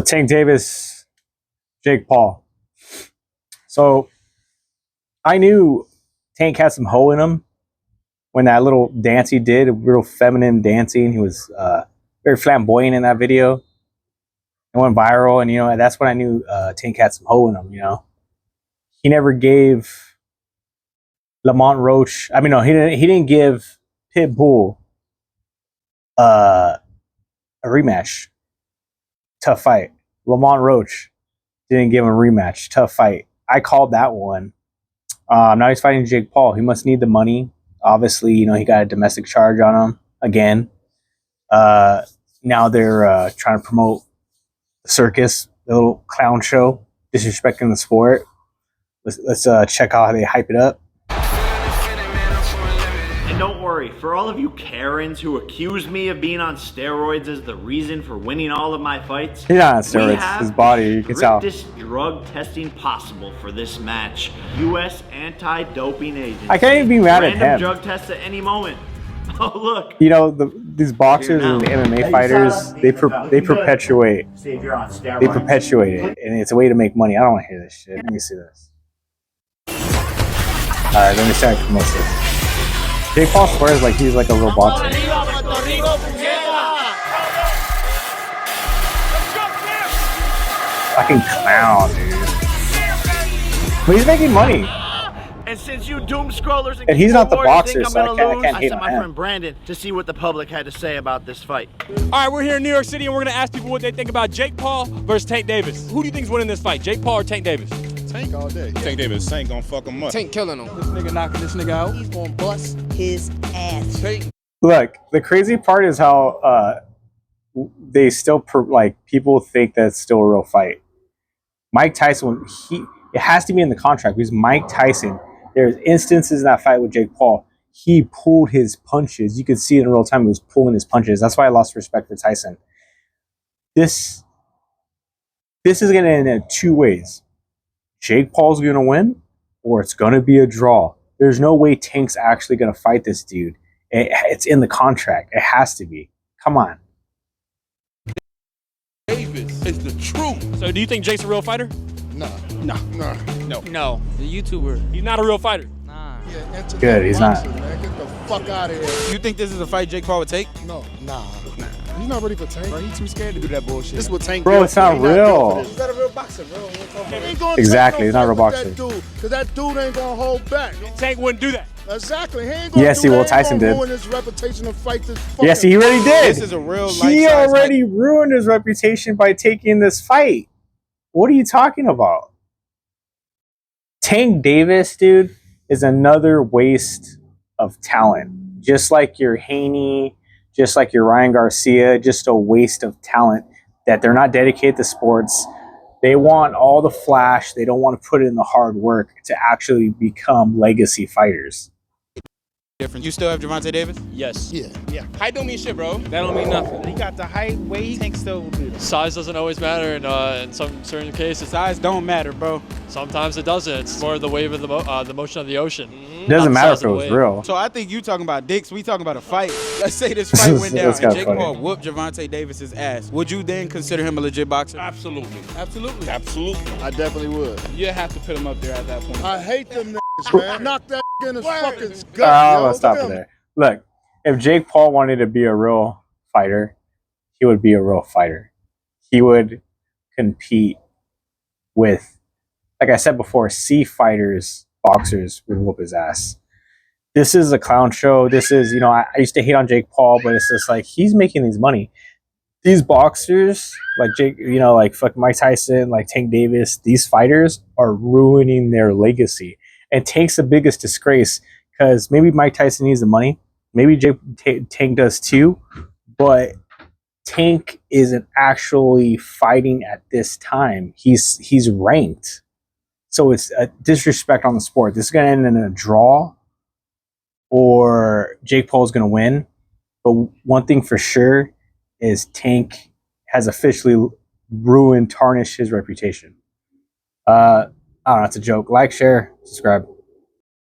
The Tank Davis, Jake Paul. So I knew Tank had some hoe in him when that little dance he did, a real feminine dancing. He was very flamboyant in that video. It went viral, and that's when I knew Tank had some hoe in him. He never gave Lamont Roach. I mean, no, he didn't give Pitbull a rematch. Tough fight. Lamont Roach didn't give him a rematch. Tough fight. I called that one. Now he's fighting Jake Paul. He must need the money. Obviously, he got a domestic charge on him again. Now they're trying to promote the circus, the little clown show, disrespecting the sport. Let's check out how they hype it up. And don't worry, for all of you Karens who accuse me of being on steroids as the reason for winning all of my fights, he's not on steroids. His body, you can tell. Strictest drug testing possible for this match. U.S. anti-doping agency. I can't even be mad at him. Random drug tests at any moment. Oh look. These boxers and MMA fighters, they perpetuate. They perpetuate it, and it's a way to make money. I don't want to hear this shit. Let me see this. All right, let me start to promote this. Jake Paul swears like he's like a real boxer. Fucking clown, dude. But he's making money. And since you doom scrollers and he's not the boxer, so I can't hate on him. I sent my friend Brandon to see what the public had to say about this fight. All right, we're here in New York City, and we're gonna ask people what they think about Jake Paul versus Tank Davis. Who do you think's winning this fight, Jake Paul or Tank Davis? Tank all day. Tank Davis, Tank gonna fuck him up. Tank killing him. This nigga knocking this nigga out. He's gonna bust his ass. Tank. Look, the crazy part is how they still people think that's still a real fight. Mike Tyson, it has to be in the contract because Mike Tyson. There's instances in that fight with Jake Paul. He pulled his punches. You could see it in real time. He was pulling his punches. That's why I lost respect for Tyson. This is going to end in two ways. Jake Paul's going to win, or it's going to be a draw. There's no way Tank's actually going to fight this dude. It's in the contract. It has to be. Come on. Davis is the truth. So do you think Jake's a real fighter? No. No. The YouTuber. He's not a real fighter. Nah. Yeah, good, he's not. Man. Get the fuck out of here. You think this is a fight Jake Paul would take? No. Nah. He's not ready for Tank. Bro, he's too scared to do that bullshit. This is what Tank Bro, it's not real. He's not a real boxer, bro. Exactly, he's not a real boxer. Because that dude ain't gonna hold back. Tank wouldn't do that. Exactly. He ain't gonna yes, do he will. that. Tyson did. Ruin his reputation to fight this fucking yes, he already did. This is a real He already ruined his reputation by taking this fight. What are you talking about? Tank Davis, dude, is another waste of talent. Just like your Haney, just like your Ryan Garcia, just a waste of talent that they're not dedicated to sports. They want all the flash. They don't want to put in the hard work to actually become legacy fighters. Different. You still have Gervonta Davis? Yes. Yeah. Height don't mean shit, bro. That don't mean nothing. He got the height, weight. Tank still will do that. Size doesn't always matter in some certain cases. Size don't matter, bro. Sometimes it doesn't. It's more the wave of the motion of the ocean. It doesn't matter if it was real. So I think you talking about dicks. We talking about a fight. Let's say this fight went down and Jake Paul whooped Gervonta Davis's ass. Would you then consider him a legit boxer? Absolutely. Absolutely. I definitely would. You have to put him up there at that point. I hate them niggas, man. Knock that in his fucking gut. Let's stop it there. Look, if Jake Paul wanted to be a real fighter, he would be a real fighter. He would compete with, like I said before, fighters, boxers would whoop his ass. This is a clown show. This is, I used to hate on Jake Paul, but it's just like he's making these money. These boxers, like Jake, like fucking Mike Tyson, like Tank Davis, these fighters are ruining their legacy. And Tank's the biggest disgrace because maybe Mike Tyson needs the money. Maybe Tank does too. But Tank isn't actually fighting at this time. He's ranked. So it's a disrespect on the sport. This is going to end in a draw or Jake Paul's going to win. But one thing for sure is Tank has officially tarnished his reputation. I don't know, it's a joke. Like, share, subscribe.